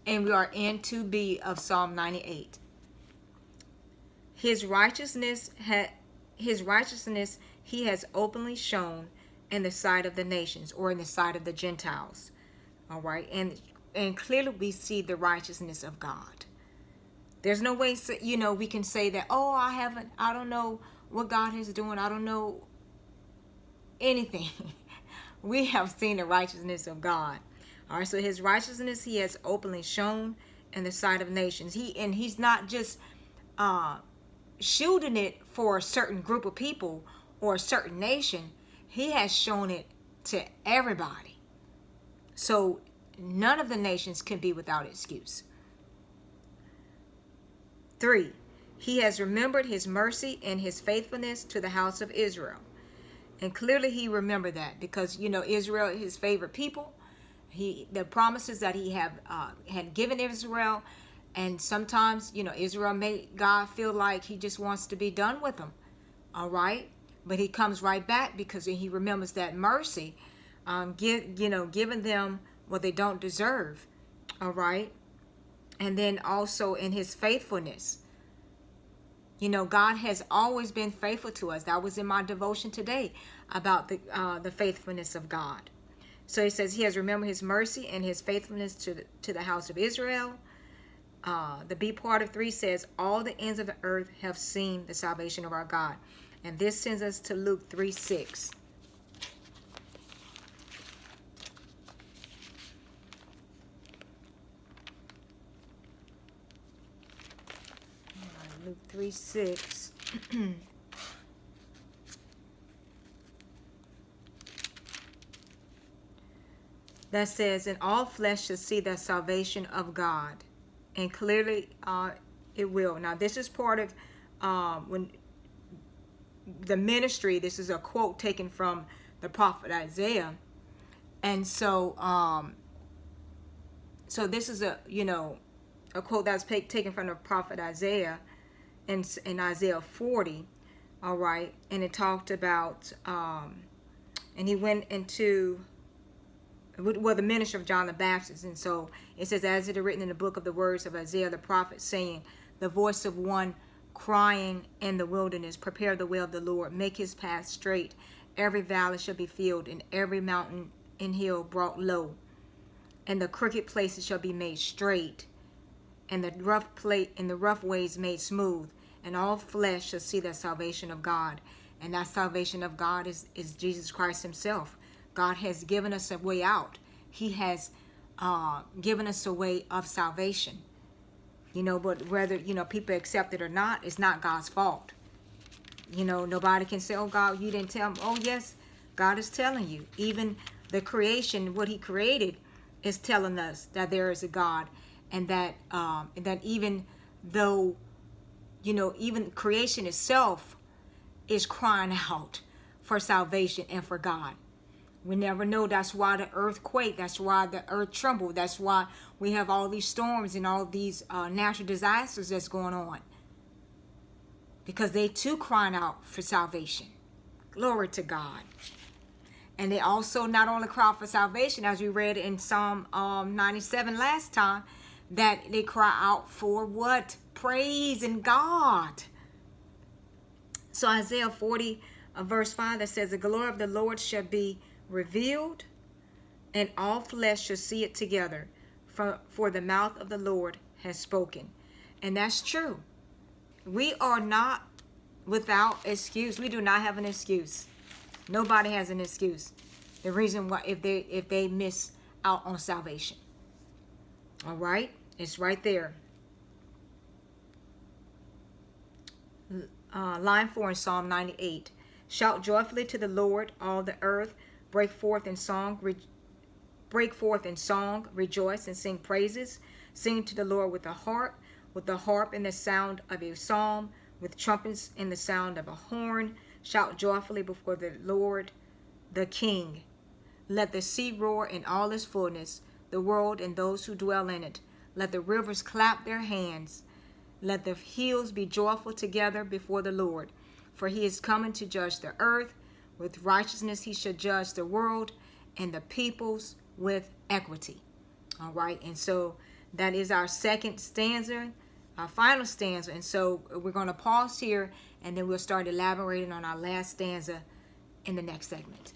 And we are in 2b of Psalm 98. His righteousness he has openly shown in the sight of the nations, or in the sight of the Gentiles. All right, and clearly we see the righteousness of God. There's no way, we can say that, oh, I don't know what God is doing. I don't know anything. We have seen the righteousness of God. All right, so his righteousness he has openly shown in the sight of nations. He's not just shielding it for a certain group of people or a certain nation. He has shown it to everybody. So none of the nations can be without excuse. 3, he has remembered his mercy and his faithfulness to the house of Israel. And clearly he remembered that, because Israel is his favorite people. The promises that he had given Israel, and sometimes Israel made God feel like he just wants to be done with them. All right, but he comes right back because he remembers that mercy, giving them what they don't deserve. All right, and then also in his faithfulness. God has always been faithful to us. That was in my devotion today about the faithfulness of God. So he says he has remembered his mercy and his faithfulness to the house of Israel. The B part of 3 says, all the ends of the earth have seen the salvation of our God. And this sends us to Luke 3:6. Luke 3:6. That says, and all flesh shall see the salvation of God. And clearly it will. Now this is part of when the ministry. This is a quote taken from the prophet Isaiah. And so so this is a quote that's taken from the prophet Isaiah in Isaiah 40. All right, and it talked about and he went into the ministry of John the Baptist. And so it says, as it is written in the book of the words of Isaiah the prophet, saying, the voice of one crying in the wilderness, prepare the way of the Lord, make his path straight. Every valley shall be filled, and every mountain and hill brought low, and the crooked places shall be made straight, and the rough ways made smooth, and all flesh shall see the salvation of God. And that salvation of God is Jesus Christ himself. God has given us a way out. He has given us a way of salvation. But whether, people accept it or not, it's not God's fault. Nobody can say, oh, God, you didn't tell me. Oh, yes, God is telling you. Even the creation, what he created, is telling us that there is a God. And that even though, even creation itself is crying out for salvation and for God. We never know. That's why the earth quaked. That's why the earth trembled. That's why we have all these storms and all these natural disasters that's going on. Because they too crying out for salvation. Glory to God. And they also not only cry for salvation, as we read in Psalm 97 last time, that they cry out for what? Praise in God. So Isaiah 40 verse 5 that says, the glory of the Lord shall be revealed, and all flesh shall see it together, for the mouth of the Lord has spoken. And that's true. We are not without excuse. We do not have an excuse. Nobody has an excuse. The reason why, if they miss out on salvation. All right, it's right there. Line 4 in Psalm 98. Shout joyfully to the Lord, all the earth. Break forth in song, rejoice and sing praises. Sing to the Lord with the harp in the sound of a psalm, with trumpets in the sound of a horn. Shout joyfully before the Lord, the King. Let the sea roar in all its fullness, the world and those who dwell in it. Let the rivers clap their hands. Let the hills be joyful together before the Lord. For he is coming to judge the earth. With righteousness he shall judge the world, and the peoples with equity. All right, and so That is our second stanza, our final stanza. And so we're going to pause here, and then we'll start elaborating on our last stanza in the next segment.